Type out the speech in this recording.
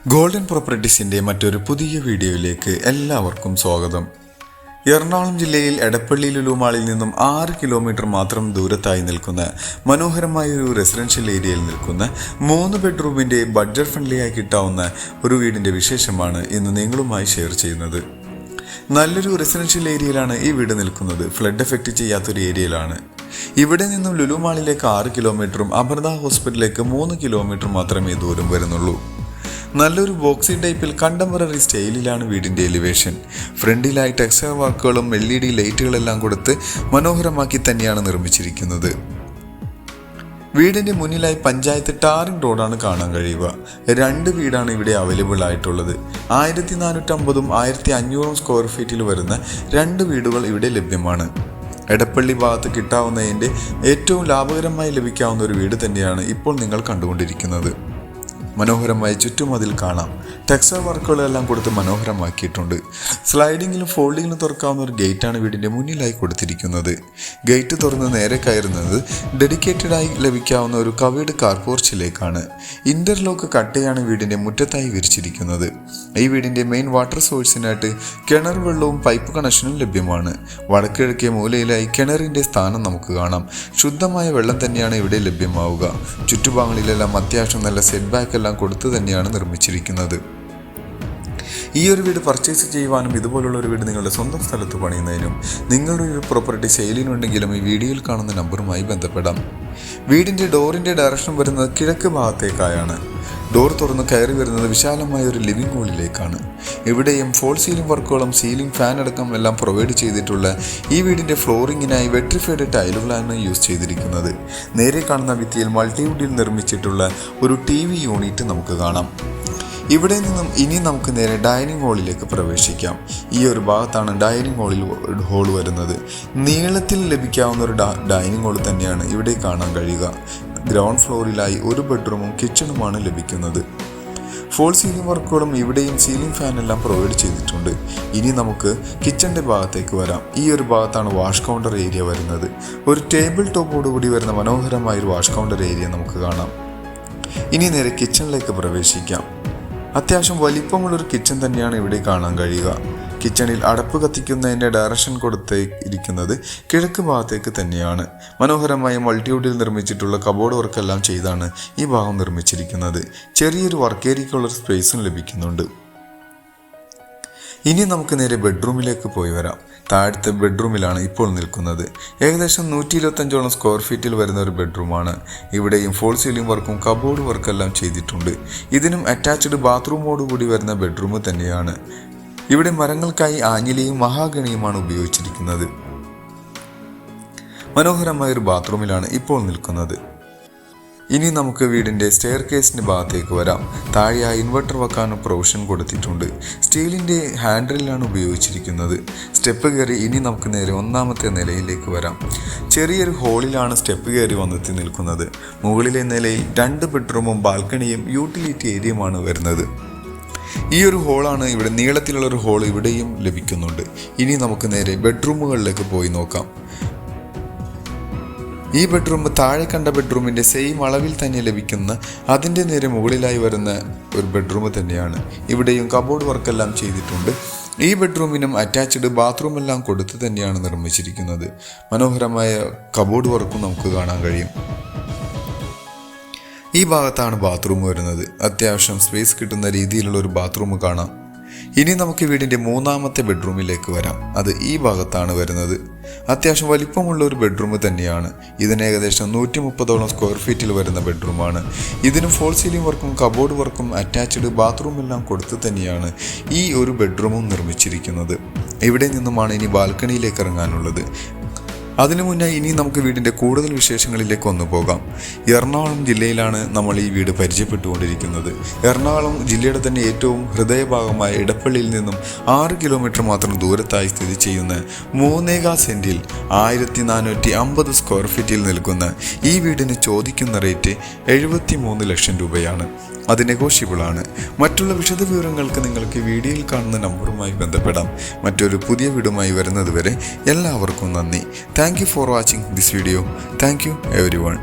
Golden പ്രോപ്പർട്ടീസിൻ്റെ മറ്റൊരു പുതിയ വീഡിയോയിലേക്ക് എല്ലാവർക്കും സ്വാഗതം. എറണാകുളം ജില്ലയിൽ എടപ്പള്ളി ലുലു മാളിൽ നിന്നും 6 കിലോമീറ്റർ മാത്രം ദൂരത്തായി നിൽക്കുന്ന മനോഹരമായ ഒരു റെസിഡൻഷ്യൽ ഏരിയയിൽ നിൽക്കുന്ന 3 ബെഡ്റൂമിൻ്റെ ബഡ്ജറ്റ് ഫ്രണ്ട്ലിയായി കിട്ടാവുന്ന ഒരു വീടിൻ്റെ വിശേഷമാണ് ഇന്ന് നിങ്ങളുമായി ഷെയർ ചെയ്യുന്നത്. നല്ലൊരു റെസിഡൻഷ്യൽ ഏരിയയിലാണ് ഈ വീട് നിൽക്കുന്നത്. ഫ്ലഡ് എഫക്റ്റ് ചെയ്യാത്തൊരു ഏരിയയിലാണ്. ഇവിടെ നിന്നും ലുലു മാളിലേക്ക് 6 കിലോമീറ്ററും അമൃത ഹോസ്പിറ്റലിലേക്ക് 3 കിലോമീറ്റർ മാത്രമേ ദൂരം വരുന്നുള്ളൂ. നല്ലൊരു ബോക്സി ടൈപ്പിൽ കണ്ടംപററി സ്റ്റൈലിലാണ് വീടിൻ്റെ എലിവേഷൻ. ഫ്രണ്ടിലായി ടെക്സ്ചർ വർക്കുകളും LED ലൈറ്റുകളെല്ലാം കൊടുത്ത് മനോഹരമാക്കി തന്നെയാണ് നിർമ്മിച്ചിരിക്കുന്നത്. വീടിൻ്റെ മുന്നിലായി പഞ്ചായത്ത് ടാറിംഗ് റോഡാണ് കാണാൻ കഴിയുക. 2 വീടാണ് ഇവിടെ അവൈലബിൾ ആയിട്ടുള്ളത്. 1450ഉം 1500 സ്ക്വയർ ഫീറ്റിൽ വരുന്ന 2 വീടുകൾ ഇവിടെ ലഭ്യമാണ്. എടപ്പള്ളി ഭാഗത്ത് കിട്ടാവുന്നതിൻ്റെ ഏറ്റവും ലാഭകരമായി ലഭിക്കാവുന്ന ഒരു വീട് തന്നെയാണ് ഇപ്പോൾ നിങ്ങൾ കണ്ടുകൊണ്ടിരിക്കുന്നത്. മനോഹരമായി ചുറ്റുമതിൽ കാണാം. ടെക്സ്ചർ വർക്കുകളെല്ലാം കൊടുത്ത് മനോഹരമാക്കിയിട്ടുണ്ട്. സ്ലൈഡിങ്ങിലും ഫോൾഡിങ്ങിലും തുറക്കാവുന്ന ഒരു ഗേറ്റാണ് വീടിൻ്റെ മുന്നിലായി കൊടുത്തിരിക്കുന്നത്. ഗേറ്റ് തുറന്ന് നേരെ കയറുന്നത് ഡെഡിക്കേറ്റഡായി ലഭിക്കാവുന്ന ഒരു കവേർഡ് കാർ പോർച്ചിലേക്കാണ്. ഇന്റർലോക്ക് കട്ടയാണ് വീടിൻ്റെ മുറ്റത്തായി വിരിച്ചിരിക്കുന്നത്. ഈ വീടിൻ്റെ മെയിൻ വാട്ടർ സോഴ്സിനായിട്ട് കിണർ വെള്ളവും പൈപ്പ് കണക്ഷനും ലഭ്യമാണ്. വടക്കിഴക്കേ മൂലയിലായി കിണറിൻ്റെ സ്ഥാനം നമുക്ക് കാണാം. ശുദ്ധമായ വെള്ളം തന്നെയാണ് ഇവിടെ ലഭ്യമാവുക. ചുറ്റുഭാഗങ്ങളിലെല്ലാം അത്യാവശ്യം നല്ല സെറ്റ് ബാക്ക് എല്ലാം കൊടുത്തു തന്നെയാണ് നിർമ്മിച്ചിരിക്കുന്നത്. ഈ ഒരു വീട് പർച്ചേസ് ചെയ്യുവാനും ഇതുപോലുള്ള ഒരു വീട് നിങ്ങളുടെ സ്വന്തം സ്ഥലത്ത് പണിയുന്നതിനും നിങ്ങളുടെ ഒരു പ്രോപ്പർട്ടി സെയിലിനുണ്ടെങ്കിലും ഈ വീഡിയോയിൽ കാണുന്ന നമ്പറുമായി ബന്ധപ്പെടാം. വീടിൻ്റെ ഡോറിൻ്റെ ഡയറക്ഷൻ വരുന്നത് കിഴക്ക് ഭാഗത്തേക്കായാണ്. ഡോർ തുറന്ന് കയറി വരുന്നത് വിശാലമായ ഒരു ലിവിംഗ് ഹോളിലേക്കാണ്. ഇവിടെയും ഫോൾ സീലിംഗ് വർക്കുകളും സീലിംഗ് ഫാൻ അടക്കം എല്ലാം പ്രൊവൈഡ് ചെയ്തിട്ടുള്ള ഈ വീടിൻ്റെ ഫ്ലോറിങ്ങിനായി വെട്രിഫൈഡ് ടൈലുകളാണ് യൂസ് ചെയ്തിരിക്കുന്നത്. നേരെ കാണുന്ന ഭിത്തിയിൽ മൾട്ടിവുഡിൽ നിർമ്മിച്ചിട്ടുള്ള ഒരു TV യൂണിറ്റ് നമുക്ക് കാണാം. ഇവിടെ നിന്നും ഇനി നമുക്ക് നേരെ ഡൈനിങ് ഹാളിലേക്ക് പ്രവേശിക്കാം. ഈ ഒരു ഭാഗത്താണ് ഡൈനിങ് ഹോൾ വരുന്നത്. നീളത്തിൽ ലഭിക്കാവുന്ന ഒരു ഡൈനിങ് ഹാൾ തന്നെയാണ് ഇവിടെ കാണാൻ കഴിയുക. ഗ്രൗണ്ട് ഫ്ലോറിലായി ഒരു ബെഡ്റൂമും കിച്ചണുമാണ് ലഭിക്കുന്നത്. ഫോൾ സീലിംഗ് വർക്കുകളും ഇവിടെയും സീലിംഗ് ഫാനെല്ലാം പ്രൊവൈഡ് ചെയ്തിട്ടുണ്ട്. ഇനി നമുക്ക് കിച്ചണിൻ്റെ ഭാഗത്തേക്ക് വരാം. ഈ ഒരു ഭാഗത്താണ് വാഷ് കൗണ്ടർ ഏരിയ വരുന്നത്. ഒരു ടേബിൾ ടോപ്പോടുകൂടി വരുന്ന മനോഹരമായ ഒരു വാഷ് കൗണ്ടർ ഏരിയ നമുക്ക് കാണാം. ഇനി നേരെ കിച്ചണിലേക്ക് പ്രവേശിക്കാം. അത്യാവശ്യം വലിപ്പമുള്ളൊരു കിച്ചൺ തന്നെയാണ് ഇവിടെ കാണാൻ കഴിയുക. കിച്ചണിൽ അടപ്പ് കത്തിക്കുന്നതിൻ്റെ ഡയറക്ഷൻ കൊടുത്തിരിക്കുന്നത് കിഴക്ക് ഭാഗത്തേക്ക് തന്നെയാണ്. മനോഹരമായ മൾട്ടിവുഡിൽ നിർമ്മിച്ചിട്ടുള്ള കബോർഡ് വർക്കെല്ലാം ചെയ്താണ് ഈ ഭാഗം നിർമ്മിച്ചിരിക്കുന്നത്. ചെറിയൊരു വർക്ക് ഏരിയയ്ക്കുള്ളൊരു സ്പേസും ലഭിക്കുന്നുണ്ട്. ഇനി നമുക്ക് നേരെ ബെഡ്റൂമിലേക്ക് പോയി വരാം. താഴത്തെ ബെഡ്റൂമിലാണ് ഇപ്പോൾ നിൽക്കുന്നത്. ഏകദേശം 125ഓളം സ്ക്വയർ ഫീറ്റിൽ വരുന്ന ഒരു ബെഡ്റൂമാണ്. ഇവിടെയും ഫോൾ സീലിംഗ് വർക്കും കബോർഡ് വർക്കെല്ലാം ചെയ്തിട്ടുണ്ട്. ഇതിനും അറ്റാച്ച്ഡ് ബാത്റൂമോടുകൂടി വരുന്ന ബെഡ്റൂം തന്നെയാണ്. ഇവിടെ മരങ്ങൾക്കായി ആഞ്ഞിലിയും മഹാഗണിയുമാണ് ഉപയോഗിച്ചിരിക്കുന്നത്. മനോഹരമായൊരു ബാത്റൂമിലാണ് ഇപ്പോൾ നിൽക്കുന്നത്. ഇനി നമുക്ക് വീടിൻ്റെ സ്റ്റെയർ കേസിൻ്റെ ഭാഗത്തേക്ക് വരാം. താഴെയായി ഇൻവെർട്ടർ വെക്കാനും പ്രൊവിഷൻ കൊടുത്തിട്ടുണ്ട്. സ്റ്റീലിൻ്റെ ഹാൻഡിലാണ് ഉപയോഗിച്ചിരിക്കുന്നത്. സ്റ്റെപ്പ് കയറി ഇനി നമുക്ക് നേരെ 1ാമത്തെ നിലയിലേക്ക് വരാം. ചെറിയൊരു ഹോളിലാണ് സ്റ്റെപ്പ് കയറി വന്നെത്തി നിൽക്കുന്നത്. മുകളിലെ നിലയിൽ 2 ബെഡ്റൂമും ബാൽക്കണിയും യൂട്ടിലിറ്റി ഏരിയയുമാണ് വരുന്നത്. ഈ ഒരു ഹോളാണ് ഇവിടെ നീളത്തിലുള്ളൊരു ഹോൾ ഇവിടെയും ലഭിക്കുന്നുണ്ട്. ഇനി നമുക്ക് നേരെ ബെഡ്റൂമുകളിലേക്ക് പോയി നോക്കാം. ഈ ബെഡ്റൂം താഴെ കണ്ട ബെഡ്റൂമിൻ്റെ സെയിം അളവിൽ തന്നെ ലഭിക്കുന്ന അതിൻ്റെ നേരെ മുകളിലായി വരുന്ന ഒരു ബെഡ്റൂം തന്നെയാണ്. ഇവിടെയും കബോർഡ് വർക്കെല്ലാം ചെയ്തിട്ടുണ്ട്. ഈ ബെഡ്റൂമിനും അറ്റാച്ച്ഡ് ബാത്റൂം എല്ലാം കൊടുത്ത് തന്നെയാണ് നിർമ്മിച്ചിരിക്കുന്നത്. മനോഹരമായ കബോർഡ് വർക്കും നമുക്ക് കാണാൻ കഴിയും. ഈ ഭാഗത്താണ് ബാത്റൂം വരുന്നത്. അത്യാവശ്യം സ്പേസ് കിട്ടുന്ന രീതിയിലുള്ള ഒരു ബാത്റൂം കാണാം. ഇനി നമുക്ക് വീടിൻ്റെ 3ാമത്തെ ബെഡ്റൂമിലേക്ക് വരാം. അത് ഈ ഭാഗത്താണ് വരുന്നത്. അത്യാവശ്യം വലിപ്പമുള്ള ഒരു ബെഡ്റൂം തന്നെയാണ്. ഇതിന് ഏകദേശം 130ഓളം സ്ക്വയർ ഫീറ്റിൽ വരുന്ന ബെഡ്റൂമാണ്. ഇതിനും ഫോൾ സീലിംഗ് വർക്കും കബോർഡ് വർക്കും അറ്റാച്ച്ഡ് ബാത്റൂം എല്ലാം കൊടുത്ത് തന്നെയാണ് ഈ ഒരു ബെഡ്റൂമും നിർമ്മിച്ചിരിക്കുന്നത്. ഇവിടെ നിന്നുമാണ് ഇനി ബാൽക്കണിയിലേക്ക് ഇറങ്ങാനുള്ളത്. അതിനു മുന്നേ ഇനി നമുക്ക് വീടിൻ്റെ കൂടുതൽ വിശേഷങ്ങളിലേക്ക് ഒന്ന് പോകാം. എറണാകുളം ജില്ലയിലാണ് നമ്മൾ ഈ വീട് പരിചയപ്പെട്ടുകൊണ്ടിരിക്കുന്നത്. എറണാകുളം ജില്ലയുടെ തന്നെ ഏറ്റവും ഹൃദയഭാഗമായ ഇടപ്പള്ളിയിൽ നിന്നും 6 കിലോമീറ്റർ മാത്രം ദൂരത്തായി സ്ഥിതി ചെയ്യുന്ന 3 സെൻറ്റിൽ 1450 സ്ക്വയർ ഫീറ്റിൽ നിൽക്കുന്ന ഈ വീടിന് ചോദിക്കുന്ന റേറ്റ് 73 ലക്ഷം രൂപയാണ്. അത് നെഗോഷ്യബിളാണ്. മറ്റുള്ള വിശദവിവരങ്ങൾക്ക് നിങ്ങൾക്ക് വീഡിയോയിൽ കാണുന്ന നമ്പറുമായി ബന്ധപ്പെടാം. മറ്റൊരു പുതിയ വീഡിയോയുമായി വരുന്നത് വരെ എല്ലാവർക്കും നന്ദി. Thank you for watching this video. Thank you everyone.